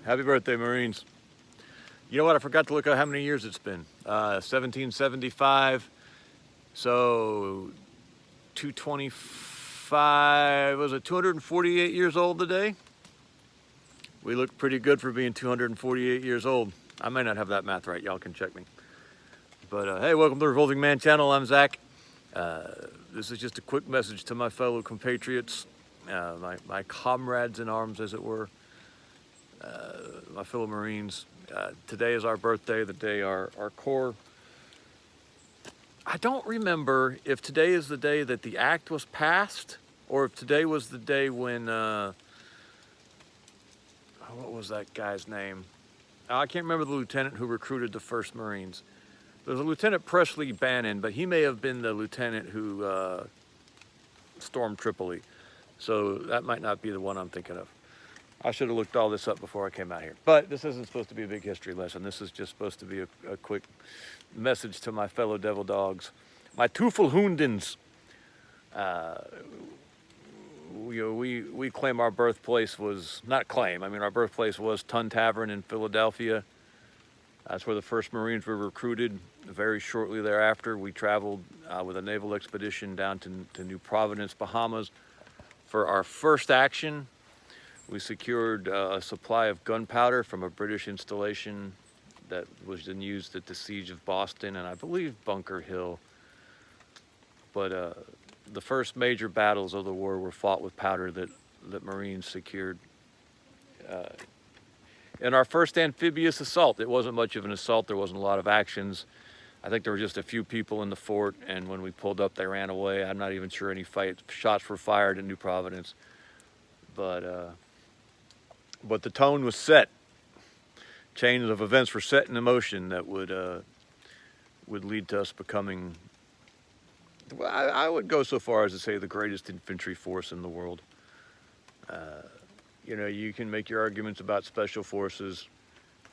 Happy birthday, Marines. You know what? I forgot to look at how many years it's been. 1775. So 225, was it 248 years old today? We look pretty good for being 248 years old. I may not have that math right. Y'all can check me. But hey, welcome to the Revolting Man channel. I'm Zach. This is just a quick message to my fellow compatriots, my comrades in arms, as it were, my fellow Marines. Today is our birthday, the day our Corps. I don't remember if today is the day that the act was passed, or if today was the day when, what was that guy's name? I can't remember the lieutenant who recruited the first Marines. There's a Lieutenant Presley Bannon, but he may have been the lieutenant who stormed Tripoli. So that might not be the one I'm thinking of. I should have looked all this up before I came out here. But this isn't supposed to be a big history lesson. This is just supposed to be a quick message to my fellow devil dogs. My Teufelhundens. We claim our birthplace was, not claim, I mean our birthplace was Tun Tavern in Philadelphia. That's where the first Marines were recruited. Very shortly thereafter, we traveled with a naval expedition down to New Providence, Bahamas. For our first action, we secured a supply of gunpowder from a British installation that was then used at the siege of Boston and I believe Bunker Hill. But the first major battles of the war were fought with powder that Marines secured. In our first amphibious assault, it wasn't much of an assault. There wasn't a lot of actions. I think there were just a few people in the fort, and when we pulled up, they ran away. I'm not even sure any shots were fired in New Providence. But the tone was set. Chains of events were set in motion that would lead to us becoming, well, I would go so far as to say the greatest infantry force in the world. You know, you can make your arguments about special forces.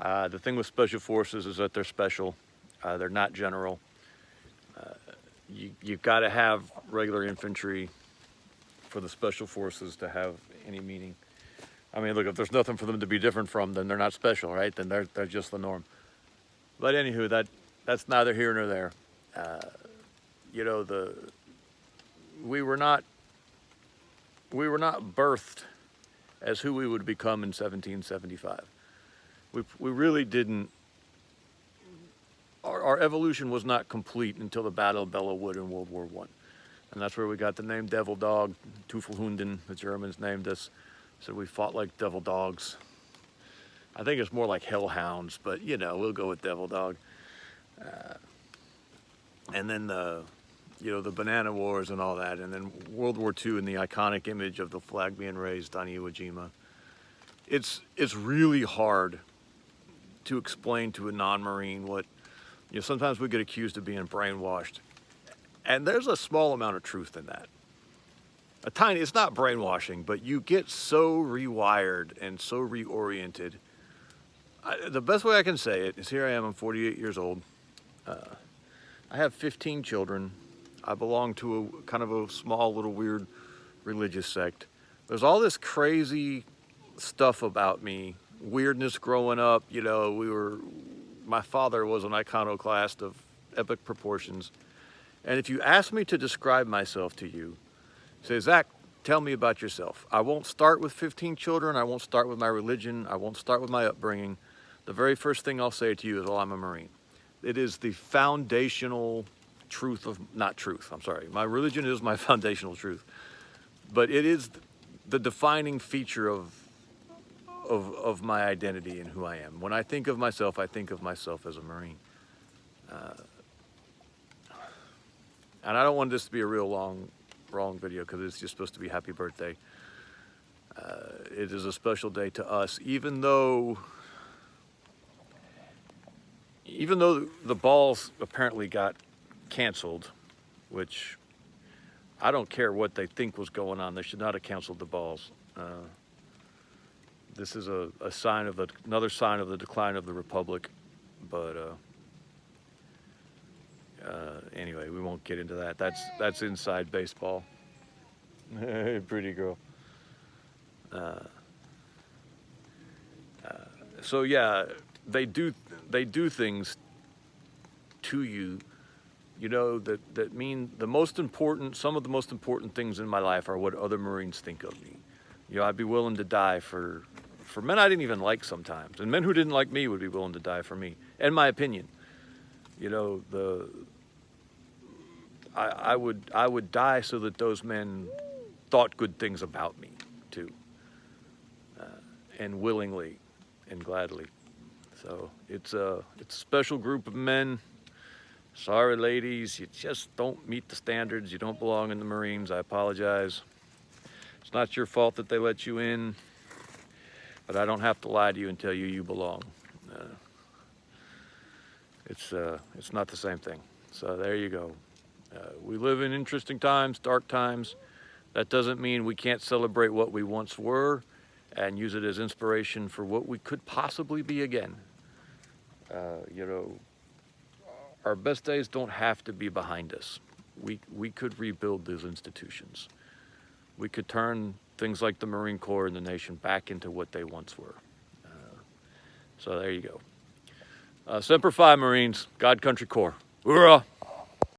The thing with special forces is that they're special. They're not general. You've got to have regular infantry for the special forces to have any meaning. I mean, look, if there's nothing for them to be different from, then they're not special, right? Then they're just the norm. But anywho, that's neither here nor there. You know, we were not birthed as who we would become in 1775. We really didn't. Our evolution was not complete until the Battle of Belleau Wood in World War I. And that's where we got the name Devil Dog. Teufelhunden, the Germans named us. So we fought like devil dogs. I think it's more like hellhounds, but you know, we'll go with Devil Dog. And then the Banana Wars and all that, and then World War II and the iconic image of the flag being raised on Iwo Jima. It's really hard to explain to a non-Marine what, you know, sometimes we get accused of being brainwashed. And there's a small amount of truth in that. It's not brainwashing, but you get so rewired and so reoriented. The best way I can say it is, here I am, I'm 48 years old. I have 15 children. I belong to a kind of a small little weird religious sect. There's all this crazy stuff about me, weirdness growing up. You know, my father was an iconoclast of epic proportions. And if you ask me to describe myself to you, say, Zach, tell me about yourself. I won't start with 15 children. I won't start with my religion. I won't start with my upbringing. The very first thing I'll say to you is, well, I'm a Marine. It is the foundational truth of, not truth, I'm sorry. My religion is my foundational truth. But it is the defining feature of my identity and who I am. When I think of myself as a Marine. And I don't want this to be a real long video because it's just supposed to be happy birthday. It is a special day to us, even though the balls apparently got canceled, which I don't care what they think was going on. They should not have canceled the balls. This is a sign of another sign of the decline of the Republic. But anyway, we won't get into that. That's inside baseball. Hey, pretty girl. So yeah, they do things to you, you know, that mean some of the most important things in my life are what other Marines think of me. You know, I'd be willing to die for men I didn't even like sometimes, and men who didn't like me would be willing to die for me and my opinion. You know, I would die so that those men thought good things about me too, and willingly and gladly. So it's a special group of men. Sorry, ladies, you just don't meet the standards. You don't belong in the Marines. I apologize. It's not your fault that they let you in, but I don't have to lie to you and tell you you belong. It's not the same thing. So there you go. We live in interesting times, dark times. That doesn't mean we can't celebrate what we once were and use it as inspiration for what we could possibly be again. You know, our best days don't have to be behind us. We could rebuild those institutions. We could turn things like the Marine Corps and the nation back into what they once were. So there you go. Semper Fi, Marines, God Country Corps. Hoorah!